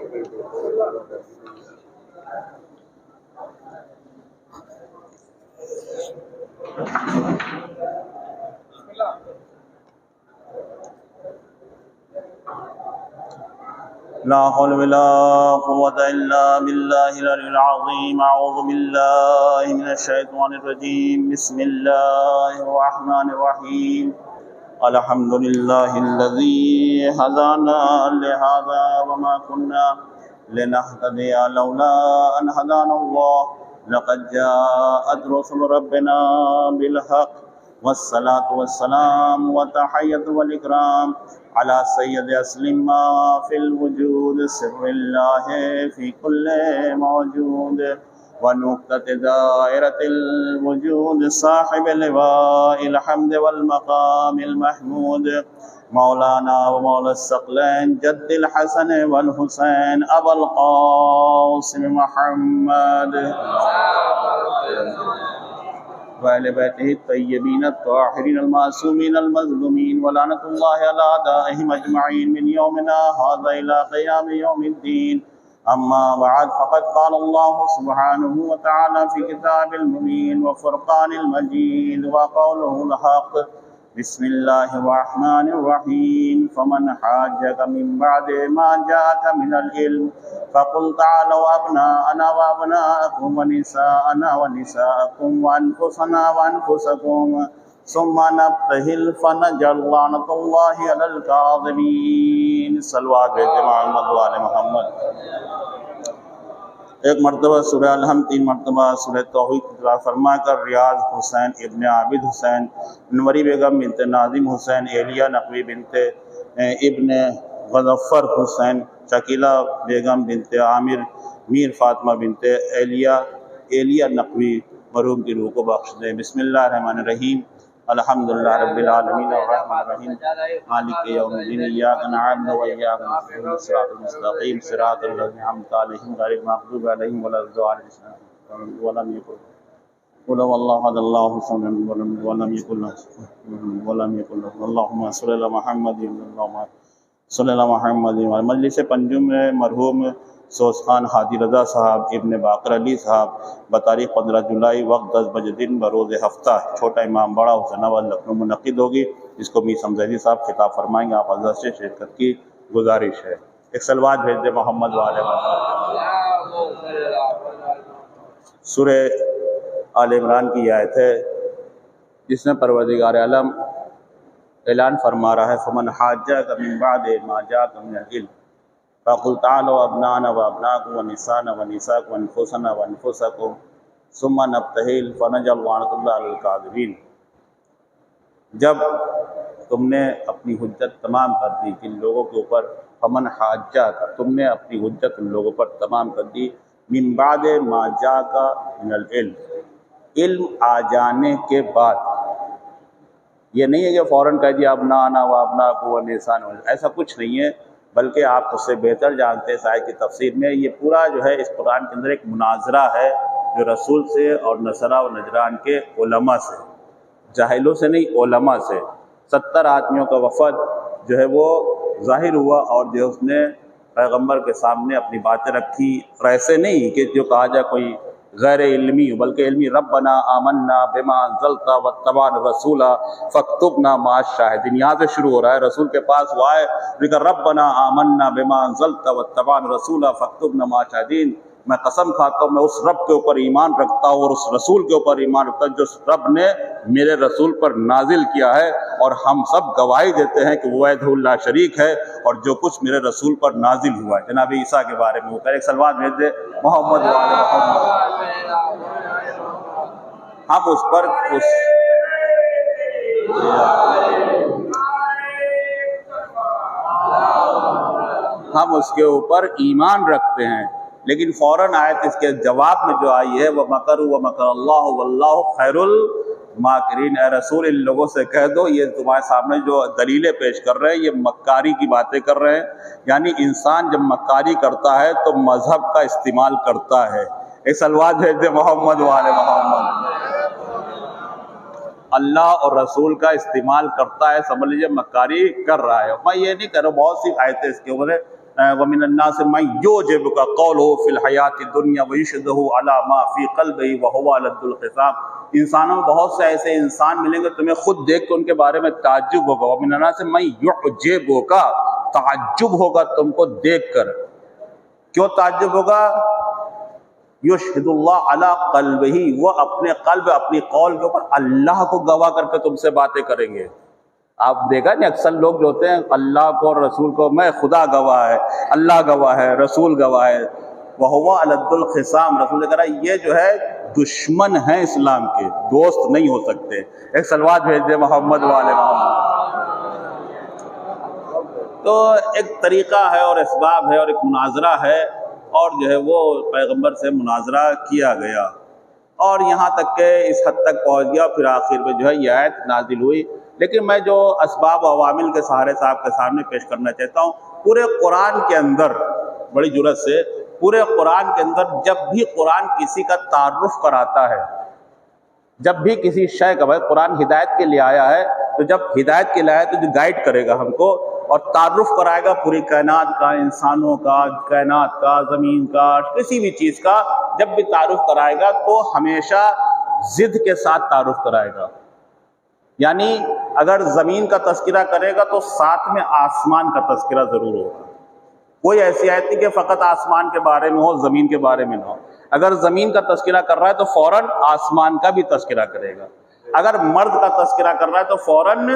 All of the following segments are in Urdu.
لا حول ولا قوة إلا بالله العلي العظيم. أعوذ بالله من الشيطان الرجيم. بسم الله الرحمن الرحيم. الحمد لله الذي هدانا لهذا وما كنا لنهتدي لولا أن هدانا الله. لقد جاءت رسل ربنا بالحق والصلاة والسلام والتحية والإكرام على سید اسلم ما فی الوجود سر اللہ فی کل موجود ونقطة دائرة الوجود صاحب لواء الحمد والمقام المحمود مولانا ومولا الثقلین جد الحسن والحسین ابا القاسم محمد وآل بیتہ الطیبین الطاہرین المعصومین المظلومین ولعنۃ اللہ علی اعدائہم اجمعین من یومنا ھذا الی قیام یوم الدین. اما بعد فقد قال اللہ سبحانہ وتعالی فی کتاب المبین وفرقان المجید وقولہ الحق. بسم اللہ الرحمن الرحیم. فمن حاجک من بعد ما جاءک من العلم فقل تعالوا أبناءنا وأبناءكم ونساءنا ونساءكم وأنفسنا وأنفسكم ثم نبتهل فنجعل لعنة الله على الكاذبين. صلوات محمد وآل محمد. ایک مرتبہ سورہ الحمد، 3 مرتبہ سورہ توحید کی تلاوت فرما کر ریاض حسین ابن عابد حسین، انوری بیگم بنت ناظم حسین، ایلیہ نقوی بنت ابن غضفر حسین، شکیلہ بیگم بنت عامر، میر فاطمہ بنت ایلیہ نقوی مرحوم کی روح کو بخش دے. بسم اللہ الرحمن الرحیم. الحمدللہ رب العالمین الرحمن الرحیم مالک یوم الدین ایاک نعبد و ایاک نستعین صراط المستقیم صراط الذین انعمت علیہم غیر المغضوب علیہم ولا الضالین. ولم یکن قل هو اللہ احد اللہ الصمد ولم یکن له اللہم صلی علی محمد اللہم صلی اللہ محمد. مجلس پنجم میں مرحوم سوز خان ہادی رضا صاحب ابن باقر علی صاحب بتاریخ 15 جولائی وقت 10 بجے دن بروز ہفتہ چھوٹا امام بڑا حسین آباد لکھنؤ منعقد ہوگی، جس کو میر سمزیدی صاحب خطاب فرمائیں گے. آپ حضرت سے شرکت کی گزارش ہے. ایک سلوات بھیج دے محمد وعلیہ محمد. سورہ آل عمران کی آیت ہے جس میں پروردگار عالم اعلان فرما رہا ہے فمن حاجک من بعد ما جاءک من العلم فقل تعالوا ابناءنا وابناءکم ونساءنا ونساءکم وانفسنا وانفسکم ثم نبتہل فنجعل لعنۃ اللہ علی الکاذبین. جب تم نے اپنی حجت تمام کر دی جن لوگوں کے اوپر، فمن حاجک تم نے اپنی حجت ان لوگوں پر تمام کر دی، من بعد ما جاءک من العلم علم آ جانے کے بعد. یہ نہیں ہے کہ فوراً کہہ دیا ابناءنا وابناءکم ونساءنا، ایسا کچھ نہیں ہے، بلکہ آپ اس سے بہتر جانتے ہیں. آیت کی تفسیر میں یہ پورا جو ہے اس قرآن کے اندر ایک مناظرہ ہے جو رسول سے اور نصارہ و نجران کے علماء سے، جاہلوں سے نہیں علماء سے. 70 آدمیوں کا وفد جو ہے وہ ظاہر ہوا اور جو اس نے پیغمبر کے سامنے اپنی باتیں رکھی، اور ایسے نہیں کہ جو کہا جائے کوئی غیر علمی ہو، بلکہ علمی. ربنا آمنا بما انزلت واتبعنا الرسول فاکتبنا مع الشاہدین. یہاں سے شروع ہو رہا ہے. رسول کے پاس وہ آئے لیکن ربنا آمنا بما انزلت واتبعنا الرسول فاکتبنا مع الشاہدین. میں قسم کھاتا ہوں میں اس رب کے اوپر ایمان رکھتا ہوں اور اس رسول کے اوپر ایمان رکھتا ہوں جو اس رب نے میرے رسول پر نازل کیا ہے، اور ہم سب گواہی دیتے ہیں کہ وہ وحدہ لا شریک ہے اور جو کچھ میرے رسول پر نازل ہوا ہے. جناب عیسیٰ کے بارے میں وہ کہہ رہے. ایک سلوات بھیج دے محمد وعلی محمد. ہم اس پر ہم اس کے اوپر ایمان رکھتے ہیں، لیکن فوراً آیت اس کے جواب میں جو آئی ہے وَمَكَرُوا وَمَكَرَ اللَّهُ وَاللَّهُ خَيْرُ الْمَاكِرِينَ. اے رسول ان لوگوں سے کہہ دو یہ تمہارے سامنے جو دلیلیں پیش کر رہے ہیں یہ مکاری کی باتیں کر رہے ہیں. یعنی انسان جب مکاری کرتا ہے تو مذہب کا استعمال کرتا ہے. ایک سلوات بھیج دے محمد وعلی محمد. اللہ اور رسول کا استعمال کرتا ہے، سمجھ لیجیے مکاری کر رہا ہے. میں یہ نہیں کہہ رہا، بہت سی آیتیں اس کے اوپر ہے وَمِنَ النَّاسِ مَن يُعْجِبُكَ قَوْلُهُ فِي الْحَيَاةِ الدُّنْيَا وَيُشْهِدُهُ عَلَى مَا فِي قَلْبِهِ وَهُوَ أَلَدُّ الْخِصَامِ۔ انسانوں میں بہت سے ایسے انسان ملیں گے تمہیں خود دیکھ کے ان کے بارے میں تعجب ہوگا۔ وَمِنَ النَّاسِ مَن يُعْجِبُكَ، تعجب ہوگا تم کو دیکھ کر۔ کیوں تعجب ہوگا؟ یشہد اللہ علی قلبہ، وہ اپنے قلب اپنی قول کے اوپر اللہ کو گواہ کر کے تم سے باتیں کریں گے۔ آپ دیکھا نہیں اکثر لوگ جو ہوتے ہیں اللہ کو اور رسول کو، میں خدا گواہ ہے، اللہ گواہ ہے، رسول گواہ ہے، وَهُوَ أَلَدُّ الْخِصَامِ۔ رسول نے کہا یہ جو ہے دشمن ہیں اسلام کے، دوست نہیں ہو سکتے۔ ایک صلوات بھیج دے محمد والے محمد۔ تو ایک طریقہ ہے اور اسباب ہے اور ایک مناظرہ ہے، اور جو ہے وہ پیغمبر سے مناظرہ کیا گیا اور یہاں تک کہ اس حد تک پہنچ گیا، پھر آخر میں جو ہے یہ آیت نازل ہوئی۔ لیکن میں جو اسباب و عوامل کے سہارے صاحب کے سامنے پیش کرنا چاہتا ہوں، پورے قرآن کے اندر بڑی جرأت سے، پورے قرآن کے اندر جب بھی قرآن کسی کا تعارف کراتا ہے، جب بھی کسی شے کا، بھائی قرآن ہدایت کے لیے آیا ہے، تو جب ہدایت کے لیے آیا تو جو گائیڈ کرے گا ہم کو اور تعارف کرائے گا پوری کائنات کا، انسانوں کا، کائنات کا، زمین کا، کسی بھی چیز کا جب بھی تعارف کرائے گا تو ہمیشہ ضد کے ساتھ تعارف کرائے گا۔ یعنی اگر زمین کا تذکرہ کرے گا تو ساتھ میں آسمان کا تذکرہ ضرور ہوگا۔ کوئی ایسی آیت نہیں کہ فقط آسمان کے بارے میں ہو، زمین کے بارے میں نہ ہو۔ اگر زمین کا تذکرہ کر رہا ہے تو فوراً آسمان کا بھی تذکرہ کرے گا۔ اگر مرد کا تذکرہ کر رہا ہے تو فوراً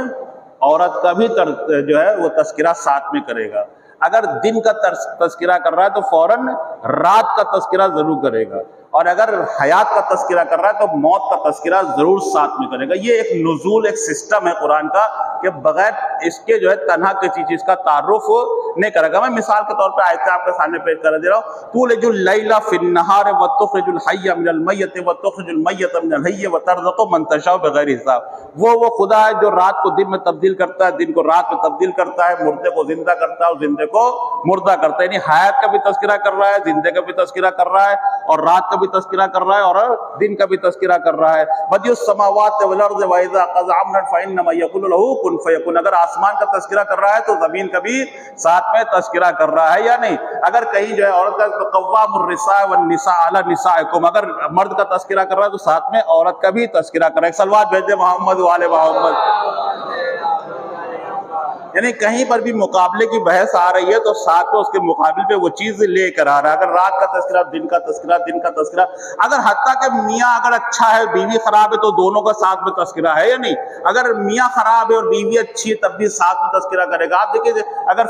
عورت کا بھی جو ہے وہ تذکرہ ساتھ میں کرے گا۔ اگر دن کا تذکرہ کر رہا ہے تو فوراً رات کا تذکرہ ضرور کرے گا، اور اگر حیات کا تذکرہ کر رہا ہے تو موت کا تذکرہ ضرور ساتھ میں کرے گا۔ یہ ایک نزول، ایک سسٹم ہے قرآن کا کہ بغیر اس کے جو ہے تنہا کسی چیز کا تعارف نہیں کرے گا۔ میں مثال کے طور پہ آیتیں آپ کے سامنے پیش کر دے رہا ہوں۔ تولج اللیل فی النہار وتخرج الحی من المیت وتخرج المیت من الحی وترزق من تشاء بغیر حساب۔ وہ خدا ہے جو رات کو دن میں تبدیل کرتا ہے، دن کو رات میں تبدیل کرتا ہے، مردے کو زندہ کرتا ہے اور زندے کو مردہ کرتا ہے۔ یعنی حیات کا بھی تذکرہ کر رہا ہے، زندے کا بھی تذکرہ کر رہا ہے، اور رات کا بھی تذکرہ کر رہا ہے اور دن کا بھی تذکرہ کر رہا ہے۔ بدیع السماوات والارض واذا قضى امرا فانما يقول له كن فيكون۔ اگر آسمان کا تذکرہ کر رہا ہے تو زمین کا بھی ساتھ میں تذکرہ کر رہا ہے یا نہیں؟ اگر کہیں جو ہے عورت کا قوام الرساء والنساء علی نسائکم، اگر مرد کا تذکرہ کر رہا ہے تو ساتھ میں عورت کا بھی تذکرہ کر رہا ہے۔ صلوات بھیج دے محمد والے محمد۔ یعنی کہیں پر بھی مقابلے کی بحث آ رہی ہے تو ساتھ میں اس کے مقابل پہ وہ چیز لے کر آ رہا ہے۔ اگر رات کا تذکرہ، دن کا تذکرہ، دن کا تذکرہ، اگر حتیٰ کہ میاں اگر اچھا ہے، بیوی خراب ہے تو دونوں کا ساتھ میں تذکرہ ہے یا نہیں؟ اگر میاں خراب ہے اور بیوی اچھی ہے تب بھی ساتھ میں تذکرہ کرے گا۔ آپ دیکھیے اگر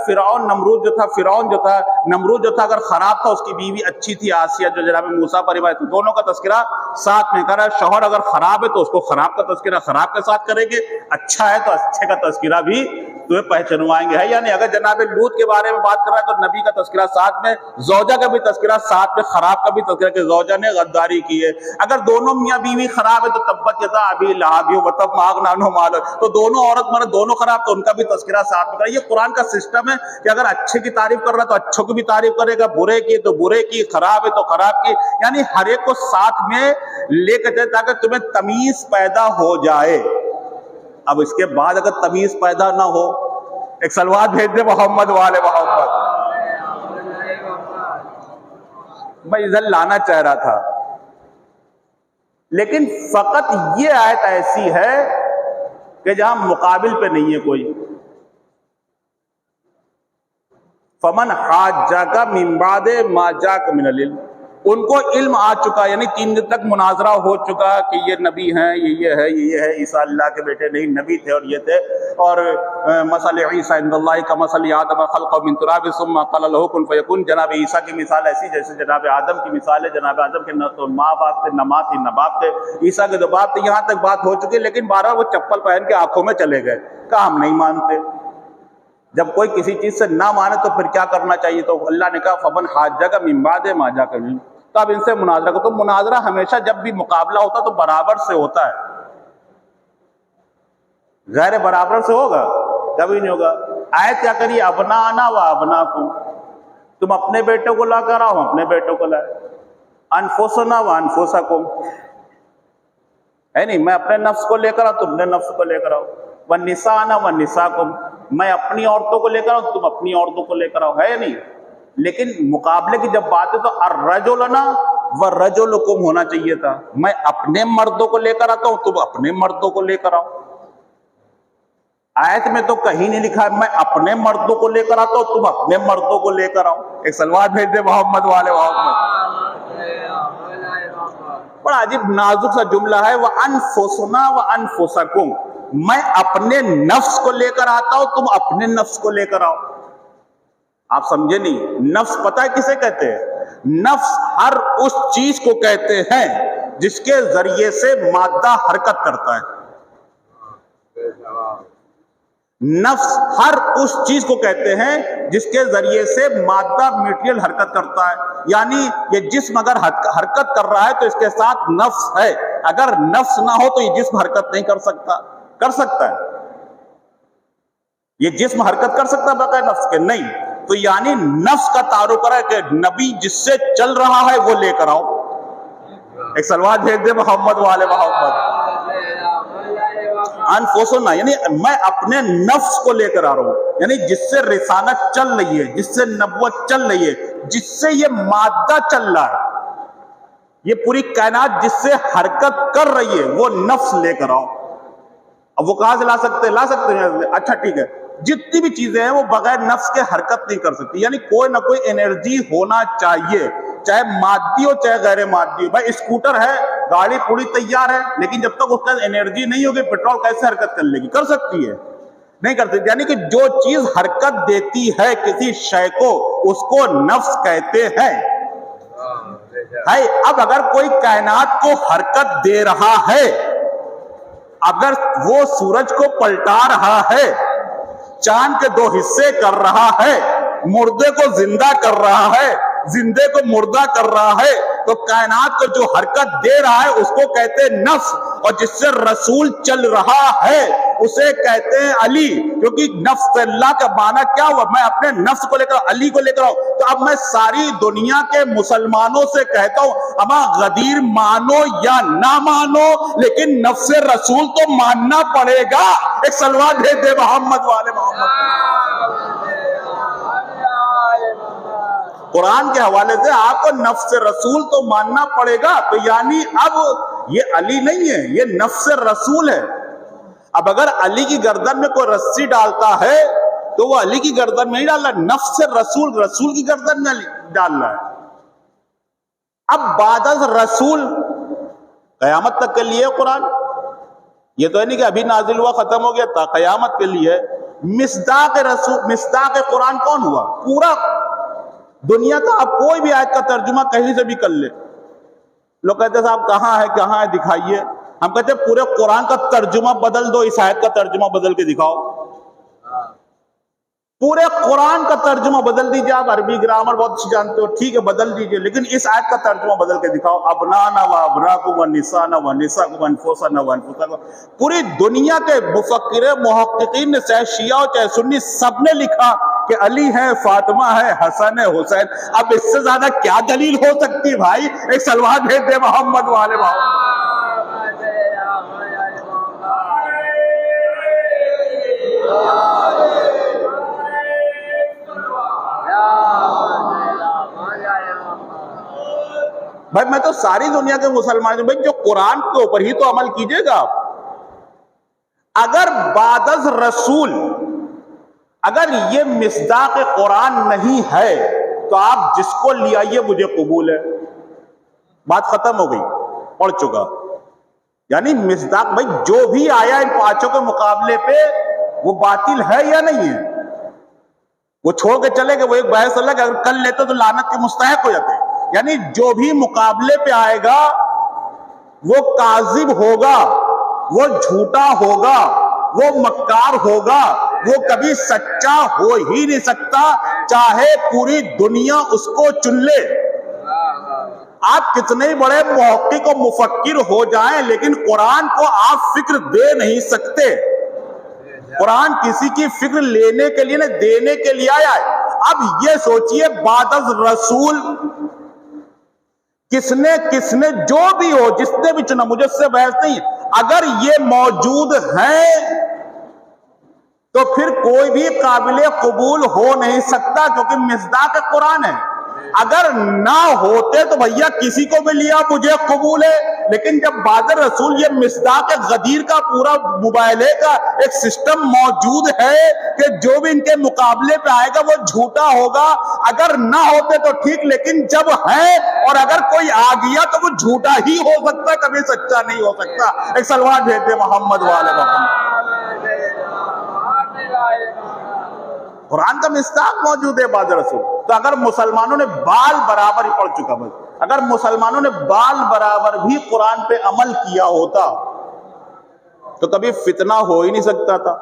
نمرود جو تھا اگر خراب تھا، اس کی بیوی اچھی تھی، آسیہ جو جناب موسیٰ پر روایت ہے، دونوں کا تذکرہ ساتھ میں کرا۔ شوہر اگر خراب ہے تو اس کو خراب کا تذکرہ خراب کے ساتھ کریں گے، اچھا ہے تو اچھے کا تذکرہ بھی تمہیں پہچنوائیں گے، ہے یا نہیں؟ اگر جناب لوط کے بارے میں بات کر رہا ہے تو نبی کا تذکرہ ساتھ میں، زوجہ کا بھی تذکرہ ساتھ میں، خراب کا بھی تذکرہ کہ زوجہ نے غداری کی ہے۔ اگر دونوں میاں بیوی خراب ہے تو تبت یدا ابی لہب وتب ما اغنی عنہ مالہ، تو دونوں عورت مرد دونوں خراب تو ان کا بھی تذکرہ ساتھ میں کرے۔ یہ قرآن کا سسٹم ہے کہ اگر اچھے کی تعریف کر رہا ہے تو اچھوں کی بھی تعریف کرے گا، برے کی تو برے کی، خراب ہے تو خراب کی، یعنی ہر ایک کو ساتھ میں لے کے چلے تاکہ تمہیں تمیز پیدا ہو جائے۔ اب اس کے بعد اگر تمیز پیدا نہ ہو، ایک صلوات بھیج دے محمد والے محمد۔ میں ادھر لانا چاہ رہا تھا، لیکن فقط یہ آیت ایسی ہے کہ جہاں مقابل پہ نہیں ہے کوئی۔ فمن حاجک من بعد ما جاءک من العلم، ان کو علم آ چکا، یعنی 3 دن تک مناظرہ ہو چکا کہ یہ نبی ہیں، یہ ہے، یہ ہے، عیسیٰ اللہ کے بیٹے نہیں، نبی تھے اور یہ تھے، اور مثل عیسیٰ عند اللہ کمثل آدم خلقہ من تراب ثم قال له کن فیکون۔ جناب عیسیٰ کی مثال ایسی جیسے جناب آدم کی مثال ہے۔ جناب آدم کے نہ تو ماں باپ تھے، نہ ماں تھی، نہ باپ تھے، عیسیٰ کے 2 باپ تھے۔ یہاں تک بات ہو چکی، لیکن بارہ وہ چپل پہن کے آنکھوں میں چلے گئے، کہا ہم نہیں مانتے۔ جب کوئی کسی چیز سے نہ مانے تو پھر کیا کرنا چاہیے؟ تو اللہ نے کہا فمن حاجک من بعد ما جاءک من العلم، تو اب ان سے مناظرہ کو، تو مناظرہ ہمیشہ جب بھی مقابلہ ہوتا تو برابر سے ہوتا ہے، غیر برابر سے ہوگا کبھی نہیں ہوگا۔ آیت کیا کریے؟ ابنانا و ابناکم، تم اپنے بیٹوں کو لا کر آؤ، ہم اپنے بیٹوں کو لائے۔ انفسنا و انفسکم، ہے نہیں، میں اپنے نفس کو لے کر آؤ، تم اپنے نفس کو لے کر آؤ۔ ونسانا و نساکم، میں اپنی عورتوں کو لے کر آؤں، تم اپنی عورتوں کو لے کر آؤ، ہے نہیں؟ لیکن مقابلے کی جب بات ہے تو الرجلنا والرجلکم ہونا چاہیے تھا. میں اپنے مردوں کو لے کر آتا ہوں، تم اپنے مردوں کو لے کر آؤ. آیت میں تو کہیں نہیں لکھا ہے میں اپنے مردوں کو لے کر آتا ہوں، تم اپنے مردوں کو لے کر آؤ. ایک سلوات بھیج دے محمد والے محمد. بڑا عجیب نازک سا جملہ ہے، وَأَنفُسُنَا وَأَنفُسَكُمْ. میں اپنے نفس کو لے کر آتا ہوں، تم اپنے نفس کو لے کر آؤ. آپ سمجھے نہیں؟ نفس پتہ ہے کسے کہتے ہیں؟ نفس ہر اس چیز کو کہتے ہیں جس کے ذریعے سے مادہ حرکت کرتا ہے. نفس ہر اس چیز کو کہتے ہیں جس کے ذریعے سے مادہ میٹیریل حرکت کرتا ہے. یعنی یہ جسم اگر حرکت کر رہا ہے تو اس کے ساتھ نفس ہے. اگر نفس نہ ہو تو یہ جسم حرکت نہیں کر سکتا. کر سکتا ہے یہ جسم حرکت کر سکتا ہے بغیر نفس کے؟ نہیں. تو یعنی نفس کا تعارف ہے کہ نبی جس سے چل رہا ہے وہ لے کر آؤ. ایک سلوات بھیج دے محمد والے محمد. انفسنا یعنی میں اپنے نفس کو لے کر آ رہا ہوں، یعنی جس سے رسالت چل رہی ہے، جس سے نبوت چل رہی ہے، جس سے یہ مادہ چل رہا ہے، یہ پوری کائنات جس سے حرکت کر رہی ہے وہ نفس لے کر آؤ. اب وہ کہاں سے لا سکتے ہیں؟ اچھا ٹھیک ہے، جتنی بھی چیزیں ہیں وہ بغیر نفس کے حرکت نہیں کر سکتی. یعنی کوئی نہ کوئی انرجی ہونا چاہیے، چاہے مادی ہو چاہے غیر مادی ہو. بھائی اسکوٹر ہے، گاڑی پوری تیار ہے، لیکن جب تک اس کا انرجی نہیں ہوگی پیٹرول کیسے حرکت کر لے گی؟ کر سکتی ہے؟ نہیں کر سکتی. یعنی کہ جو چیز حرکت دیتی ہے کسی شے کو اس کو نفس کہتے ہیں. اب اگر کوئی کائنات کو حرکت دے رہا ہے، اگر وہ سورج کو پلٹا رہا ہے، چاند کے 2 حصے کر رہا ہے، مردے کو زندہ کر رہا ہے، زندے کو مردہ کر رہا ہے، تو کائنات کو جو حرکت دے رہا ہے اس کو کہتے ہیں نفس. اور جس سے رسول چل رہا ہے اسے کہتے ہیں علی، کیونکہ نفس اللہ کا معنی کیا ہوا؟ میں اپنے نفس کو لے کر علی کو لے کر آؤں. تو اب میں ساری دنیا کے مسلمانوں سے کہتا ہوں اما غدیر مانو یا نہ مانو لیکن نفس رسول تو ماننا پڑے گا. ایک سلوات بھیج دے محمد والے محمد. قرآن کے حوالے سے آپ کو نفس رسول تو ماننا پڑے گا. تو یعنی اب یہ علی نہیں ہے، یہ نفس رسول ہے. اب اگر علی کی گردن میں کوئی رسی ڈالتا ہے تو وہ علی کی گردن میں نہیں ڈال رہا، نفس رسول کی گردن میں ڈال رہا ہے. اب بعد از رسول قیامت تک کے لیے قرآن، یہ تو ہے نہیں کہ ابھی نازل ہوا ختم ہو گیا تھا، قیامت کے لیے. مصداق قرآن کون ہوا؟ پورا دنیا کا. اب کوئی بھی آیت کا ترجمہ کہیں سے بھی کر لے. لوگ کہتے ہیں صاحب کہاں ہے دکھائیے. ہم کہتے ہیں پورے قرآن کا ترجمہ بدل دو، اس آیت کا ترجمہ بدل کے دکھاؤ. پورے قرآن کا ترجمہ بدل دیجئے. آپ عربی گرامر بہت اچھی جانتے ہو، ٹھیک ہے بدل دیجئے، لیکن اس آیت کا ترجمہ بدل کے دکھاؤ. ابنانا و ابناکم و نسانا و نساکم و انفسنا و انفسکم. پوری دنیا کے مفکر محققین نے، چاہے شیعہ ہو چاہے سنی، سب نے لکھا کہ علی ہے، فاطمہ ہے، حسن ہے، حسین. اب اس سے زیادہ کیا دلیل ہو سکتی بھائی؟ ایک سلوات بھیج دے محمد والے محمد. بھائی میں تو ساری دنیا کے مسلمان ہوں، بھائی جو قرآن کے اوپر ہی تو عمل کیجئے گا. اگر بعد از رسول اگر یہ مصداق قرآن نہیں ہے تو آپ جس کو لے آئیے مجھے قبول ہے. بات ختم ہو گئی، پڑھ چکا. یعنی مصداق بھائی جو بھی آیا ان 5 کے مقابلے پہ وہ باطل ہے یا نہیں ہے؟ وہ چھوڑ کے چلے گئے. وہ ایک بحث اللہ کہ اگر کل لیتے تو لعنت کے مستحق ہو جاتے. یعنی جو بھی مقابلے پہ آئے گا وہ کاذب ہوگا، وہ جھوٹا ہوگا، وہ مکار ہوگا، وہ کبھی سچا ہو ہی نہیں سکتا، چاہے پوری دنیا اس کو چن لے. آپ کتنے ہی بڑے محقق و مفکر ہو جائیں لیکن قرآن کو آپ فکر دے نہیں سکتے. قرآن کسی کی فکر لینے کے لیے نہیں، دینے کے لیے آیا ہے. اب یہ سوچئے بعد از رسول کس نے جو بھی ہو، جس نے بھی چنا، مجھے اس سے بحث نہیں. اگر یہ موجود ہیں تو پھر کوئی بھی قابل قبول ہو نہیں سکتا، کیونکہ مصداق قرآن ہے۔ اگر نہ ہوتے تو بھیا کسی کو بھی لیا مجھے قبول ہے، لیکن جب بعد رسول یہ مصداق غدیر کا پورا مبالغے کا ایک سسٹم موجود ہے کہ جو بھی ان کے مقابلے پہ آئے گا وہ جھوٹا ہوگا، اگر نہ ہوتے تو ٹھیک، لیکن جب ہے اور اگر کوئی آ گیا تو وہ جھوٹا ہی ہو سکتا، کبھی سچا نہیں ہو سکتا۔ ایک صلوات بھیج دے محمد والے محمد۔ قرآن کا مصداق موجود ہے بعد رسول۔ تو اگر مسلمانوں نے بال برابر ہی پڑھ چکا، اگر مسلمانوں نے بال برابر بھی قرآن پہ عمل کیا ہوتا تو کبھی فتنہ ہو ہی نہیں سکتا تھا۔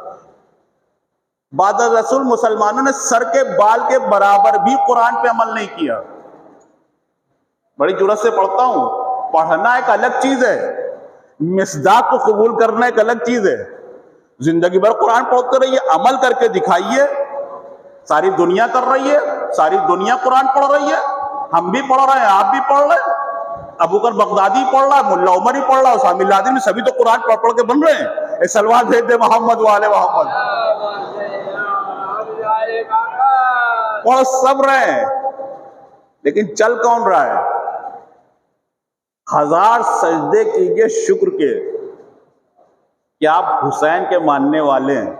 بعد رسول مسلمانوں نے سر کے بال کے برابر بھی قرآن پہ عمل نہیں کیا۔ بڑی جرات سے پڑھتا ہوں، پڑھنا ایک الگ چیز ہے، مصداق کو قبول کرنا ایک الگ چیز ہے۔ زندگی بھر قرآن پڑھتے رہیے، عمل کر کے دکھائیے۔ ساری دنیا کر رہی ہے، ساری دنیا قرآن پڑھ رہی ہے، ہم بھی پڑھ رہے ہیں، آپ بھی پڑھ رہے ہیں، ابو بکر بغدادی پڑھ رہا ہے، ملا عمر ہی پڑھ رہا ہے، اسامہ بن لادن، سبھی تو قرآن پڑھ پڑھ کے بن رہے ہیں۔ ایک صلوات بھیج دے محمد والے محمد۔ پڑھ سب رہے ہیں، لیکن چل کون رہا ہے؟ 1000 سجدے کیجئے شکر کے کہ آپ حسین کے ماننے والے ہیں۔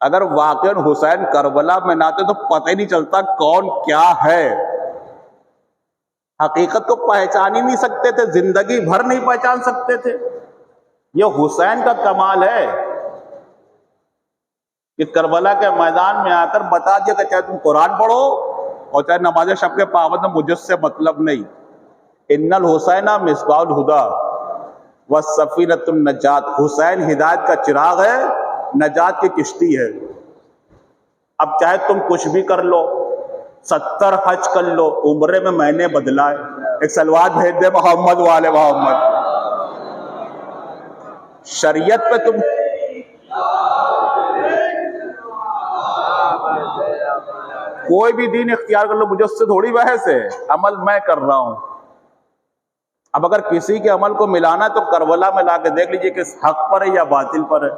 اگر واقعاً حسین کربلا میں نہ آتے تو پتہ ہی نہیں چلتا کون کیا ہے، حقیقت کو پہچان ہی نہیں سکتے تھے، زندگی بھر نہیں پہچان سکتے تھے۔ یہ حسین کا کمال ہے کہ کربلا کے میدان میں آ کر بتا دیا کہ چاہے تم قرآن پڑھو اور چاہے نماز شب کے پابند، مجھ سے مطلب نہیں۔ ان الحسین مصباح الہدی والسفینۃ النجات، حسین ہدایت کا چراغ ہے، نجات کی کشتی ہے۔ اب چاہے تم کچھ بھی کر لو، 70 حج کر لو، عمرے میں نے بدلا ہے۔ ایک صلوات بھیج دے محمد والے محمد۔ شریعت پہ تم کوئی بھی دین اختیار کر لو، مجھے اس سے تھوڑی بحث ہے، عمل میں کر رہا ہوں۔ اب اگر کسی کے عمل کو ملانا ہے تو کربلا میں لا کے دیکھ لیجئے کہ حق پر ہے یا باطل پر ہے۔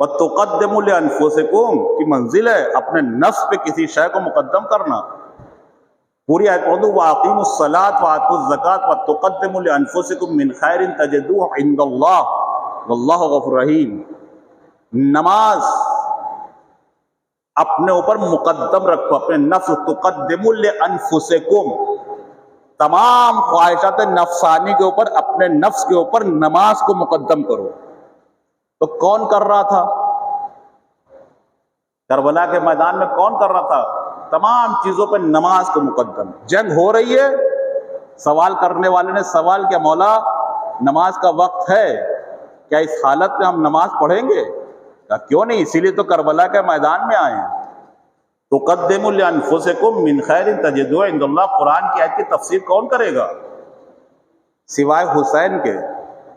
وَتُقَدِّمُوا لِأَنفُسِكُمْ کی منزل ہے اپنے نفس پہ کسی شے کو مقدم کرنا۔ پوری آیت پڑھ دو، وَأَقِیمُوا الصَّلَاةَ وَآتُوا الزَّکَاةَ وَتُقَدِّمُوا لِأَنفُسِكُمْ مِنْ خَیْرٍ تَجِدُوهُ عِندَ اللَّهِ وَاللَّهُ غَفُورٌ رَحِیمٌ۔ نماز اپنے اوپر مقدم رکھو، اپنے نفس، تقدموا لانفسکم، تمام خواہشات نفسانی کے اوپر، اپنے نفس کے اوپر نماز کو مقدم کرو۔ تو کون کر رہا تھا کربلا کے میدان میں؟ کون کر رہا تھا؟ تمام چیزوں پہ نماز کو مقدم۔ جنگ ہو رہی ہے، سوال کرنے والے نے سوال کیا، مولا نماز کا وقت ہے، کیا اس حالت میں ہم نماز پڑھیں گے؟ کیوں نہیں، اسی لیے تو کربلا کے میدان میں آئے ہیں۔ تقدموا لانفسکم من خیر تجدوہ عند اللہ، قرآن کی آیت کی تفسیر کون کرے گا سوائے حسین کے؟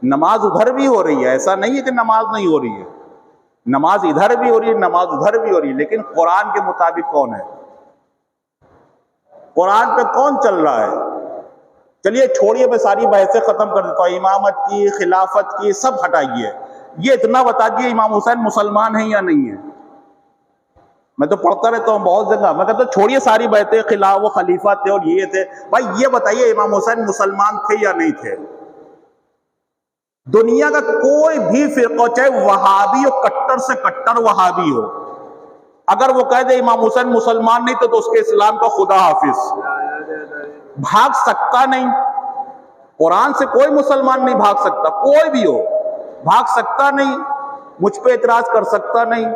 نماز ادھر بھی ہو رہی ہے، ایسا نہیں ہے کہ نماز نہیں ہو رہی ہے، نماز ادھر بھی ہو رہی ہے، نماز ادھر بھی ہو رہی ہے، لیکن قرآن کے مطابق کون ہے؟ قرآن پہ کون چل رہا ہے؟ چلیے چھوڑیے، میں ساری بحثیں ختم کر دیتا ہوں، امامت کی، خلافت کی، سب ہٹائیے، یہ اتنا بتا دیے امام حسین مسلمان ہیں یا نہیں ہیں؟ میں تو پڑھتا رہتا ہوں بہت جگہ، میں کہتا ہوں چھوڑیے ساری باتیں، خلاف وہ خلیفہ تھے اور یہ تھے، بھائی یہ بتائیے امام حسین مسلمان تھے یا نہیں تھے؟ دنیا کا کوئی بھی فرقہ، چاہے وہابی ہو، کٹر سے کٹر وہابی ہو، اگر وہ کہہ دے امام حسین مسلمان نہیں تو اس کے اسلام کا خدا حافظ، بھاگ سکتا نہیں۔ قرآن سے کوئی مسلمان نہیں بھاگ سکتا، کوئی بھی ہو بھاگ سکتا نہیں، مجھ پہ اعتراض کر سکتا نہیں۔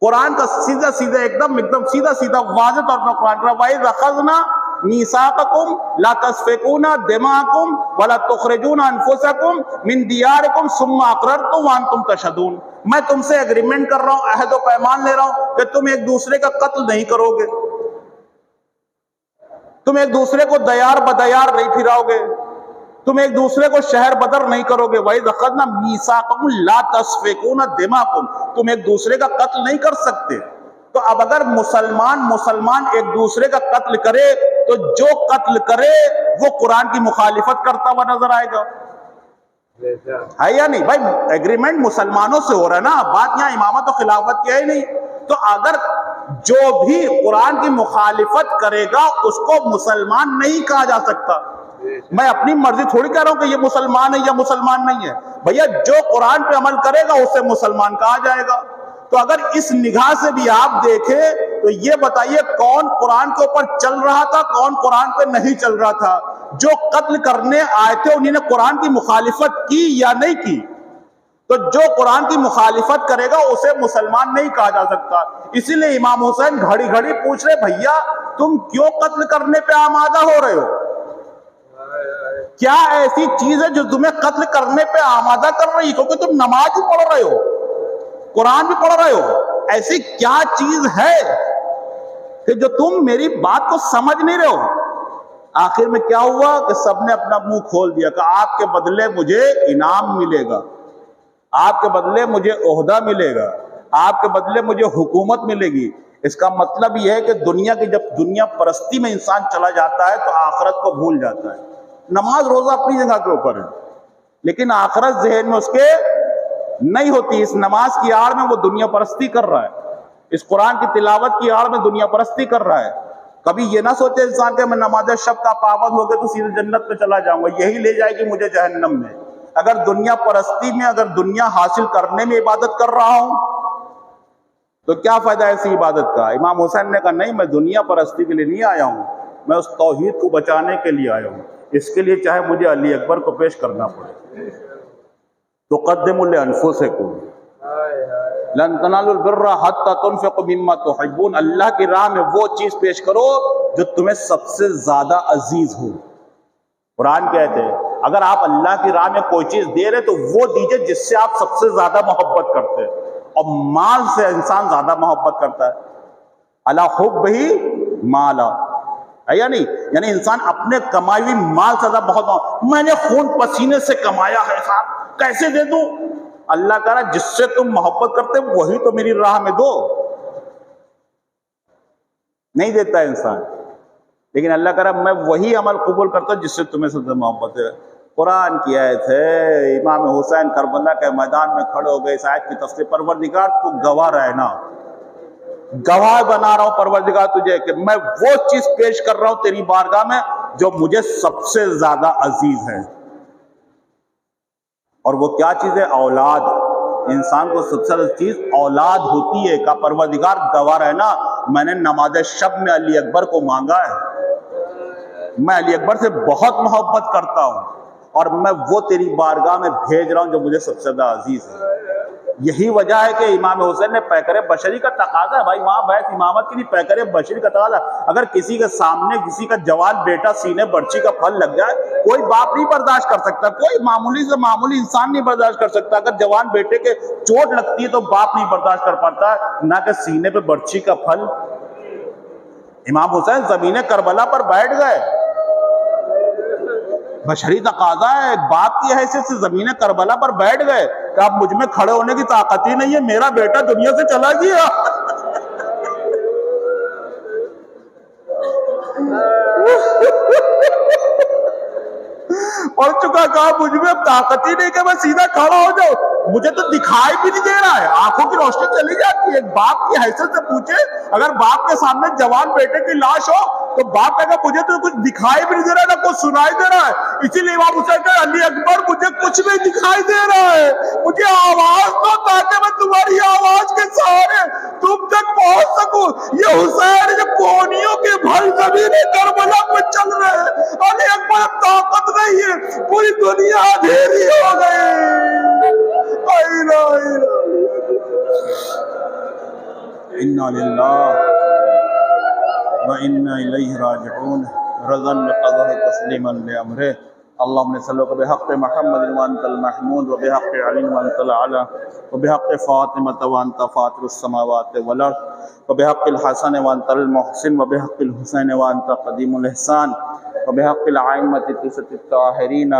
قرآن کا سیدھا سیدھا ایک دم سیدھا سیدھا واضح طور پر قرآن کا وَإِذْ أَخَذْنَا مِيثَاقَكُمْ لَا تَسْفِكُونَ دِمَاءَكُمْ وَلَا تُخْرِجُونَ أَنفُسَكُمْ مِنْ دِيَارِكُمْ ثُمَّ أَقْرَرْتُمْ وَأَنْتُمْ تَشْهَدُونَ، میں تم سے ایگریمنٹ کر رہا ہوں، عہد و پیمان لے رہا ہوں کہ تم ایک دوسرے کا قتل نہیں کرو گے، تم ایک دوسرے کو دیار بدیار نہیں پھراؤ گے، تم ایک دوسرے کو شہر بدر نہیں کرو گے۔ وَإِذْ أَخَذْنَا مِيثَاقَكُمْ لَا تَسْفِكُونَ دِمَاءَكُمْ، تم ایک دوسرے کا قتل نہیں کر سکتے۔ تو اب اگر مسلمان ایک دوسرے کا قتل کرے تو جو قتل کرے وہ قرآن کی مخالفت کرتا ہوا نظر آئے گا۔ ہے یا نہیں بھائی؟ ایگریمنٹ مسلمانوں سے ہو رہا ہے نا، بات یہاں امامت و خلافت کی ہے ہی نہیں۔ تو اگر جو بھی قرآن کی مخالفت کرے گا اس کو مسلمان نہیں کہا جا سکتا۔ میں اپنی مرضی تھوڑی کہہ رہا ہوں کہ یہ مسلمان ہے یا مسلمان نہیں ہے، بھیا جو قرآن پہ عمل کرے گا اسے مسلمان کہا جائے گا۔ تو اگر اس نگاہ سے بھی آپ دیکھیں تو یہ بتائیے کون قرآن کے اوپر چل رہا تھا، کون قرآن پہ نہیں چل رہا تھا؟ جو قتل کرنے آئے تھے انہوں نے قرآن کی مخالفت کی یا نہیں کی؟ تو جو قرآن کی مخالفت کرے گا اسے مسلمان نہیں کہا جا سکتا۔ اسی لیے امام حسین گھڑی گھڑی پوچھ رہے بھیا تم کیوں قتل کرنے پہ آمادہ ہو رہے ہو؟ کیا ایسی چیز ہے جو تمہیں قتل کرنے پہ آمادہ کر رہی؟ کیونکہ تم نماز بھی پڑھ رہے ہو، قرآن بھی پڑھ رہے ہو، ایسی کیا چیز ہے کہ جو تم میری بات کو سمجھ نہیں رہے ہو؟ آخر میں کیا ہوا کہ سب نے اپنا منہ کھول دیا کہ آپ کے بدلے مجھے انعام ملے گا، آپ کے بدلے مجھے عہدہ ملے گا، آپ کے بدلے مجھے حکومت ملے گی۔ اس کا مطلب یہ ہے کہ دنیا کی جب دنیا پرستی میں انسان چلا جاتا ہے تو آخرت کو بھول جاتا ہے۔ نماز روزہ اپنی جگہ کے اوپر ہے لیکن آخرت ذہن میں اس کے نہیں ہوتی۔ اس نماز کی آڑ میں وہ دنیا پرستی کر رہا ہے، اس قرآن کی تلاوت کی آڑ میں دنیا پرستی کر رہا ہے۔ کبھی یہ نہ سوچے انسان کہ میں نماز شب کا پابند ہو گیا تو سیدھے جنت میں چلا جاؤں گا، یہی لے جائے گی مجھے جہنم میں۔ اگر دنیا پرستی میں، اگر دنیا حاصل کرنے میں عبادت کر رہا ہوں تو کیا فائدہ ایسی عبادت کا؟ امام حسین نے کہا نہیں، میں دنیا پرستی کے لیے نہیں آیا ہوں، میں اس توحید کو بچانے کے لیے آیا ہوں، اس کے لیے چاہے مجھے علی اکبر کو پیش کرنا پڑے۔ تقدموا لانفسکم لن تنالوا البر حتی تنفقوا مما تحبون، اللہ کی راہ میں وہ چیز پیش کرو جو تمہیں سب سے زیادہ عزیز ہو۔ قرآن کہتے ہیں اگر آپ اللہ کی راہ میں کوئی چیز دے رہے تو وہ دیجئے جس سے آپ سب سے زیادہ محبت کرتے ہیں، اور مال سے انسان زیادہ محبت کرتا ہے۔ الا حبہ مالا، ہے یا نہیں؟ یعنی انسان اپنے کمائی ہوئی مال سے زیادہ بہت، میں نے خون پسینے سے کمایا ہے صاحب کیسے دے دوں؟ اللہ کہہ رہا جس سے تم محبت کرتے وہی تو میری راہ میں دو۔ نہیں دیتا انسان، لیکن اللہ کہہ رہا میں وہی عمل قبول کرتا ہوں جس سے تمہیں سب سے محبت ہے۔ قرآن کی آیت ہے، امام حسین کربلا کے میدان میں کھڑے ہو گئے، اس آیت کی تفسیر پروردگار تو گواہ رہنا، گواہ بنا رہا ہوں پروردگار تجھے کہ میں وہ چیز پیش کر رہا ہوں تیری بارگاہ میں جو مجھے سب سے زیادہ عزیز ہے۔ اور وہ کیا چیز ہے؟ اولاد۔ انسان کو سب سے زیادہ چیز اولاد ہوتی ہے۔ کہ پروردگار گواہ رہنا میں نے نماز شب میں علی اکبر کو مانگا ہے، میں علی اکبر سے بہت محبت کرتا ہوں اور میں وہ تیری بارگاہ میں بھیج رہا ہوں جو مجھے سب سے زیادہ عزیز ہے۔ یہی وجہ ہے کہ امام حسین نے پیکر بشری کا تقاضا ہے بھائی، وہاں بیعت امامت کی نہیں، پیکر بشری کا تقاضا۔ اگر کسی کے سامنے کسی کا جوان بیٹا سینے برچی کا پھل لگ جائے کوئی باپ نہیں برداشت کر سکتا، کوئی معمولی سے معمولی انسان نہیں برداشت کر سکتا۔ اگر جوان بیٹے کے چوٹ لگتی ہے تو باپ نہیں برداشت کر پاتا، نہ کہ سینے پہ برچی کا پھل۔ امام حسین زمین کربلا پر بیٹھ گئے، بشری تقاضا ہے، ایک باپ کی حیثیت سے زمین کربلا پر بیٹھ گئے کہ اب مجھ میں کھڑے ہونے کی طاقت ہی نہیں ہے، میرا بیٹا دنیا سے چلا گیا۔ پڑھ چکا، کہا مجھ میں اب طاقت ہی نہیں کہ میں سیدھا کھڑا ہو جاؤں، مجھے تو دکھائی بھی نہیں دے رہا ہے، آنکھوں کی روشنی چلی جاتی ہے۔ ایک باپ کی حیثیت سے پوچھے، اگر باپ کے سامنے جوان بیٹے کی لاش ہو تو باپ کہے گا مجھے تو کچھ دکھائی بھی نہیں دے رہا ہے، نہ کچھ سنائی دے رہا ہے۔ اسی لیے امام حسین کہا علی اکبر مجھے کچھ بھی دکھائی دے رہا ہے، مجھے آواز دو تاکہ میں تمہاری آواز کے سہارے تم تک پہنچ سکوں۔ یہ حسین جو کونیوں کے بھر زمین کربلا پہ چل رہے ہیں، علی اکبر طاقت نہیں ہے، پوری دنیا اندھیری ہو گئی۔ انا للہ وَإِنَّا إِلَيْهِ رَاجِعُونَ رضا بقضاء تسلیما لأمره اللهم صل بحق محمد وانت المحمود وبحق علی وانت العلا وبحق فاطمة وانت فاطر السماوات والارض وبحق الحسن وانت المحسن وبحق الحسین وانت قدیم الاحسان وبحق الائمة التسعة الطاہرین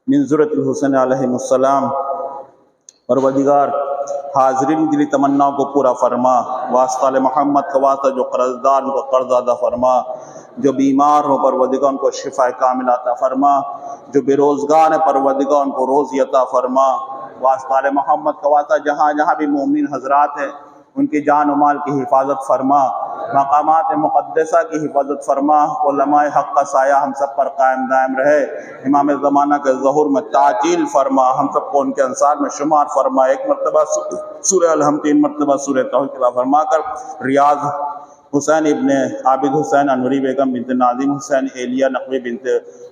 من ذریة الحسین علیہم السلام۔ پروردگار حاضرین دلی تمناؤں کو پورا فرما، واسطہ محمد کا واسطہ جو قرضدار کو قرض ادا فرما، جو بیمار ہو پروردگار ان کو شفا کامل عطا فرما، جو بے روزگار ہیں پروردگار ان کو روزی عطا فرما، واسطہ آل محمد کا واسطہ جہاں جہاں بھی مومن حضرات ہیں ان کی جان و مال کی حفاظت فرما، مقامات مقدسہ کی حفاظت فرما، علماء حق کا سایہ ہم سب پر قائم دائم رہے، امام زمانہ کے ظہور میں تعجیل فرما، ہم سب کو ان کے انصار میں شمار فرما، ایک مرتبہ سورہ الحمد 3 مرتبہ سورہ توحید تلاوت فرما کر ریاض حسین ابن عابد حسین انوری بیگم بنت ناظم حسین، ایلیہ نقوی بنت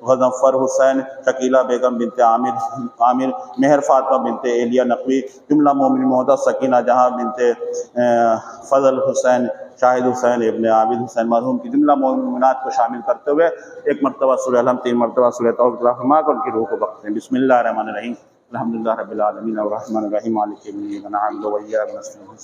غضنفر حسین، شکیلہ بیگم بنت عامر، مہر فاطمہ بنت ایلیہ نقوی، جملہ مومن محدث سکینہ جہاں بنت فضل حسین، شاہد حسین ابن عابد حسین مرحوم کی جملہ مومنات کو شامل کرتے ہوئے ایک مرتبہ سورہ الحمد 3 مرتبہ سورہ توحید تلاوت فرما کر ان کی روح کو بخشیں۔ بسم اللہ الرحمن الرحیم، الحمدللہ رب العالمین الرحمن الرحیم مالک یوم الدین، نعبد و ایاک نستعین۔